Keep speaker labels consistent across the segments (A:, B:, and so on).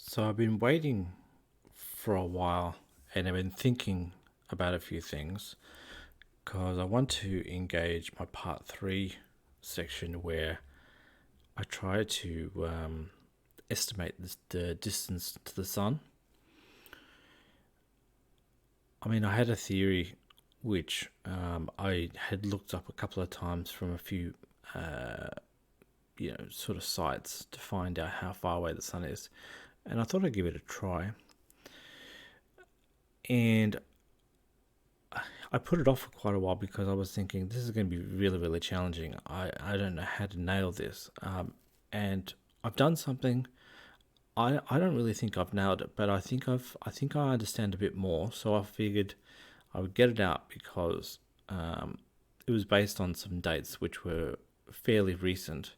A: So I've been waiting for a while and I've been thinking about a few things because I want to engage my part three section where I try to estimate the distance to the sun. I mean, I had a theory which I had looked up a couple of times from a few, sort of sites to find out how far away the sun is. And I thought I'd give it a try. And I put it off for quite a while because I was thinking this is going to be really, really challenging. I don't know how to nail this. And I've done something. I don't really think I've nailed it, but I understand a bit more. So I figured I would get it out because it was based on some dates which were fairly recent.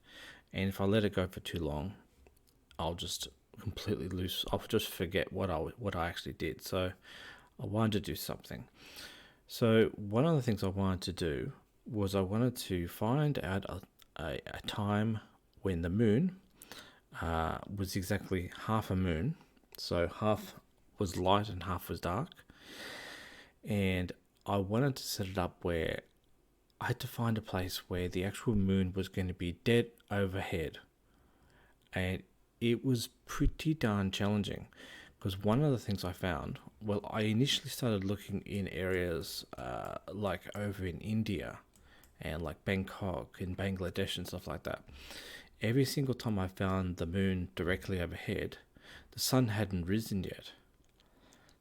A: And if I let it go for too long, I'll just completely lose. I'll just forget what I actually did. So I wanted to do something. So one of the things I wanted to do was I wanted to find out a time when the moon was exactly half a moon. So half was light and half was dark. And I wanted to set it up where I had to find a place where the actual moon was going to be dead overhead. And it was pretty darn challenging because one of the things I found, well, I initially started looking in areas like over in India and like Bangkok and Bangladesh and stuff like that. Every single time I found the moon directly overhead, the sun hadn't risen yet.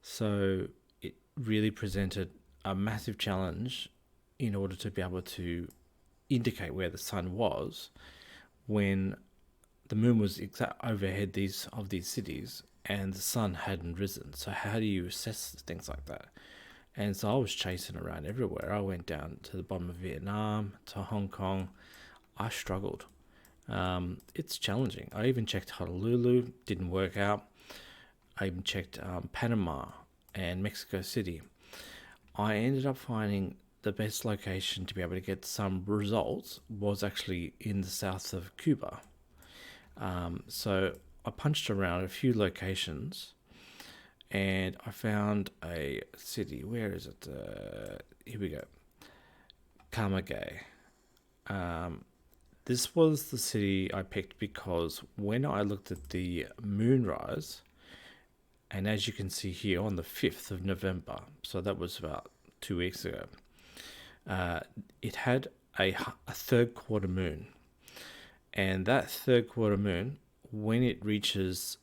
A: So it really presented a massive challenge in order to be able to indicate where the sun was when the moon was overhead these cities and the sun hadn't risen. So how do you assess things like that? And so I was chasing around everywhere. I went down to the bottom of Vietnam, to Hong Kong. I struggled. It's challenging. I even checked Honolulu, didn't work out. I even checked Panama and Mexico City. I ended up finding the best location to be able to get some results was actually in the south of Cuba. So I punched around a few locations and I found a city. Where is it? Here we go. Camagüey. This was the city I picked because when I looked at the moonrise, and as you can see here on the 5th of November, so that was about 2 weeks ago, it had a third quarter moon. And that third quarter moon, when it reaches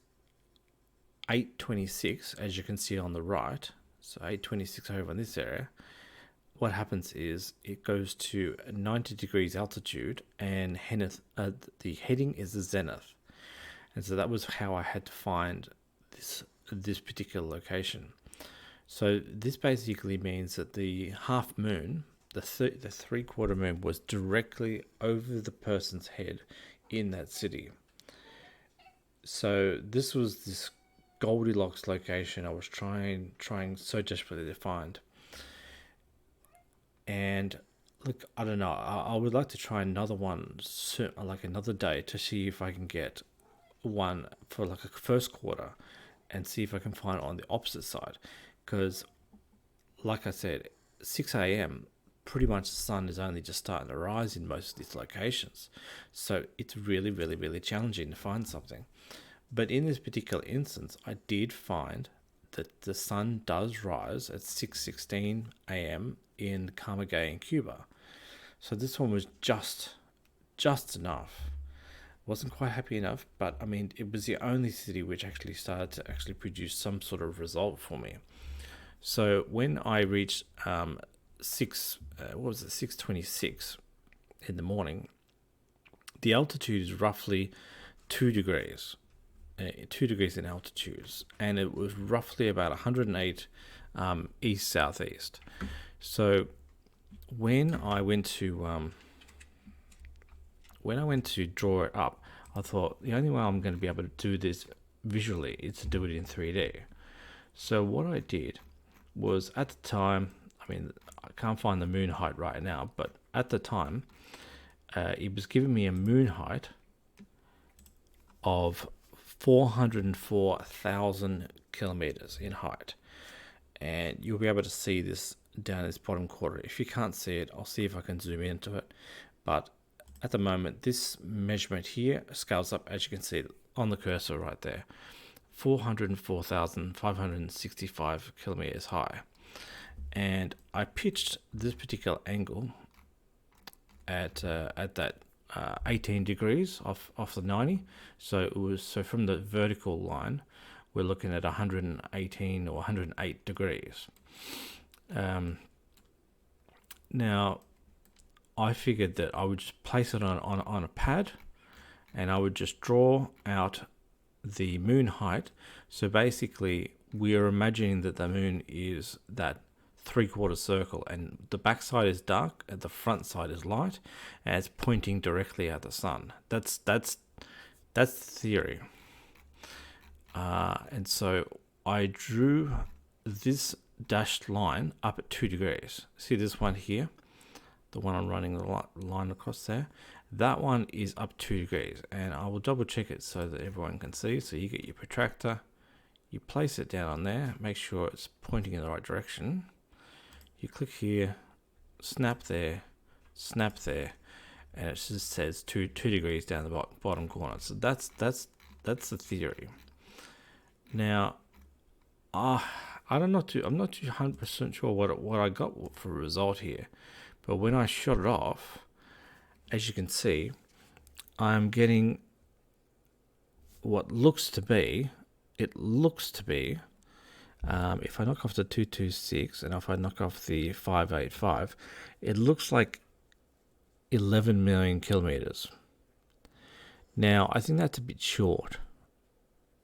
A: 8:26, as you can see on the right, so 8:26 over in this area, what happens is it goes to 90 degrees altitude and the heading is the zenith. And so that was how I had to find this particular location. So this basically means that the half moon, the three-quarter moon, was directly over the person's head in that city. So this was this Goldilocks location I was trying so desperately to find. And look, I don't know. I would like to try another one, like another day, to see if I can get one for like a first quarter, and see if I can find it on the opposite side. Because, like I said, 6 a.m. pretty much the sun is only just starting to rise in most of these locations. So it's really, really, really challenging to find something. But in this particular instance, I did find that the sun does rise at 6:16 a.m. in Camagüey in Cuba. So this one was just enough. Wasn't quite happy enough, but I mean, it was the only city which actually started to actually produce some sort of result for me. So when I reached 6:26 in the morning, the altitude is roughly 2 degrees. 2 degrees in altitude, and it was roughly about 108 east southeast. So when I went to draw it up, I thought the only way I'm going to be able to do this visually is to do it in 3D. So what I did was, at the time, I mean, I can't find the moon height right now, but at the time, it was giving me a moon height of 404,000 kilometers in height. And you'll be able to see this down this bottom quarter. If you can't see it, I'll see if I can zoom into it. But at the moment, this measurement here scales up, as you can see on the cursor right there, 404,565 kilometers high. And I pitched this particular angle at that 18 degrees off the 90. So it was, so from the vertical line, we're looking at 118 or 108 degrees. Now, I figured that I would just place it on a pad, and I would just draw out the moon height. So basically, we are imagining that the moon is that 3/4 circle, and the back side is dark and the front side is light, and it's pointing directly at the sun. That's the theory. And so I drew this dashed line up at 2 degrees. See this one here, the one I'm running the line across there, that one is up 2 degrees, and I will double check it so that everyone can see. So you get your protractor, you place it down on there, make sure it's pointing in the right direction. You click here, snap there, and it just says 2 degrees down the bottom corner. So that's the theory. Now, I'm not too 100% sure what I got for a result here, but when I shot it off, as you can see, I'm getting what looks to be. If I knock off the 226 and if I knock off the 585, it looks like 11 million kilometers. Now, I think that's a bit short.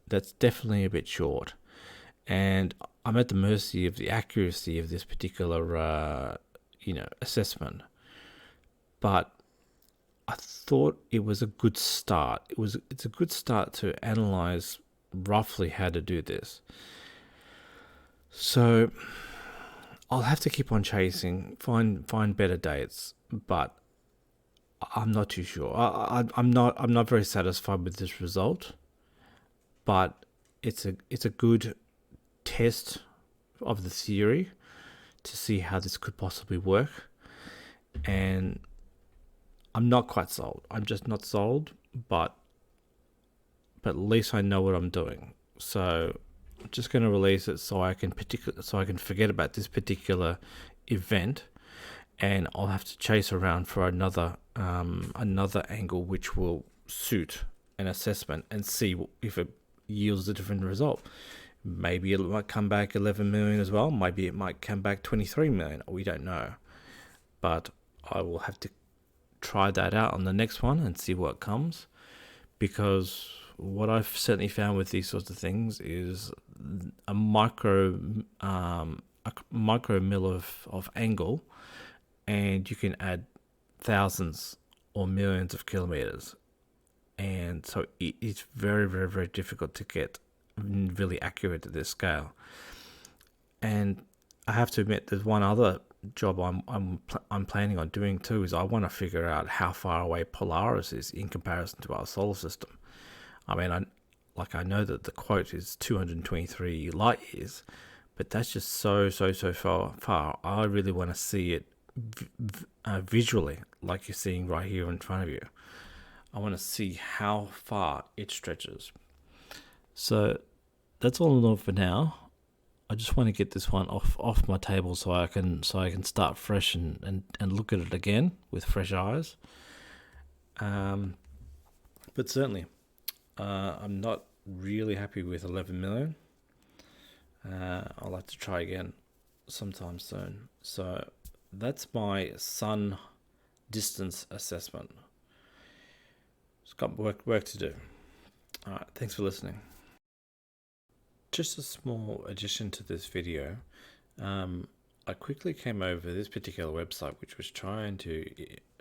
A: That's definitely a bit short. And I'm at the mercy of the accuracy of this particular, assessment. But I thought it was a good start. It's a good start to analyze roughly how to do this. So I'll have to keep on chasing, find better dates, but I'm not too sure. I'm not very satisfied with this result, but it's a good test of the theory to see how this could possibly work. And I'm not quite sold. I'm just not sold, but at least I know what I'm doing. So I'm just going to release it so I can forget about this particular event, and I'll have to chase around for another angle which will suit an assessment and see if it yields a different result. Maybe it might come back 11 million as well. Maybe it might come back 23 million. We don't know, but I will have to try that out on the next one and see what comes, because what I've certainly found with these sorts of things is a micro mil of angle, and you can add thousands or millions of kilometers, and so it's very, very, very difficult to get really accurate at this scale. And I have to admit, there's one other job I'm planning on doing too, is I want to figure out how far away Polaris is in comparison to our solar system. I mean, I know that the quote is 223 light years, but that's just so far. I really want to see it visually, like you're seeing right here in front of you. I want to see how far it stretches. So that's all I know for now. I just want to get this one off my table so I can start fresh and look at it again with fresh eyes. But certainly, I'm not really happy with 11 million. I'll have to try again sometime soon. So that's my sun distance assessment. It's got work to do. All right, thanks for listening. Just a small addition to this video. I quickly came over this particular website, which was trying to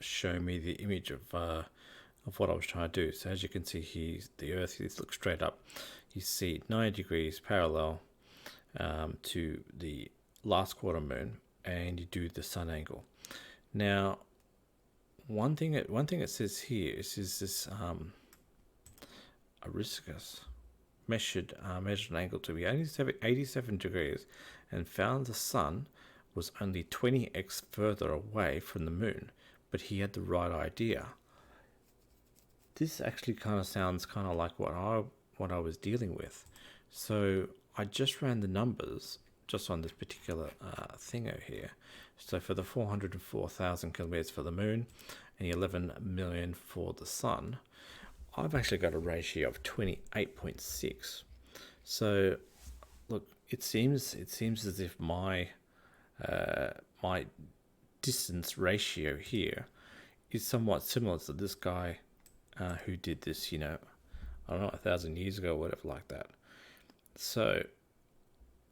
A: show me the image of what I was trying to do. So as you can see here, the Earth looks straight up. You see 90 degrees parallel to the last quarter moon, and you do the sun angle. Now, one thing it says here is this Ariscus. measured an angle to be 87 degrees, and found the sun was only 20x further away from the moon, but he had the right idea. This actually kind of sounds kind of like what I was dealing with. So I just ran the numbers just on this particular thing over here. So for the 404,000 kilometers for the moon and 11 million for the sun, I've actually got a ratio of 28.6. So look, it seems as if my my distance ratio here is somewhat similar to this guy who did this, I don't know, 1,000 years ago or whatever like that. So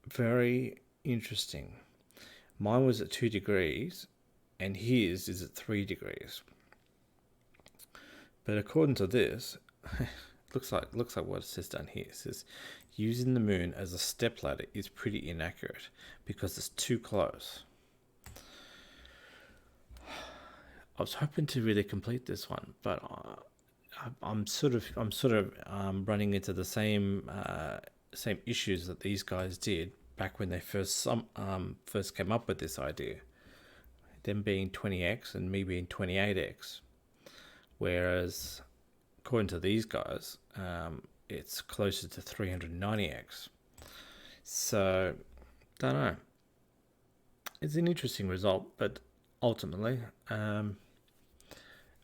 A: very interesting. Mine was at 2 degrees and his is at 3 degrees. But according to this, looks like what it says down here. It says using the moon as a stepladder is pretty inaccurate because it's too close. I was hoping to really complete this one, but I'm sort of running into the same issues that these guys did back when they first came up with this idea. Them being 20x and me being 28x, whereas according to these guys, it's closer to 390x. So, don't know. It's an interesting result, but ultimately, a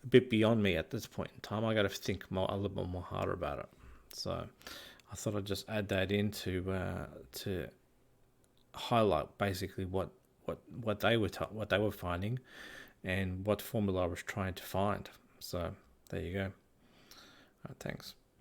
A: bit beyond me at this point in time. I got to think a little bit more harder about it. So, I thought I'd just add that in to highlight basically what they were finding, and what formula I was trying to find. So there you go. All right, thanks.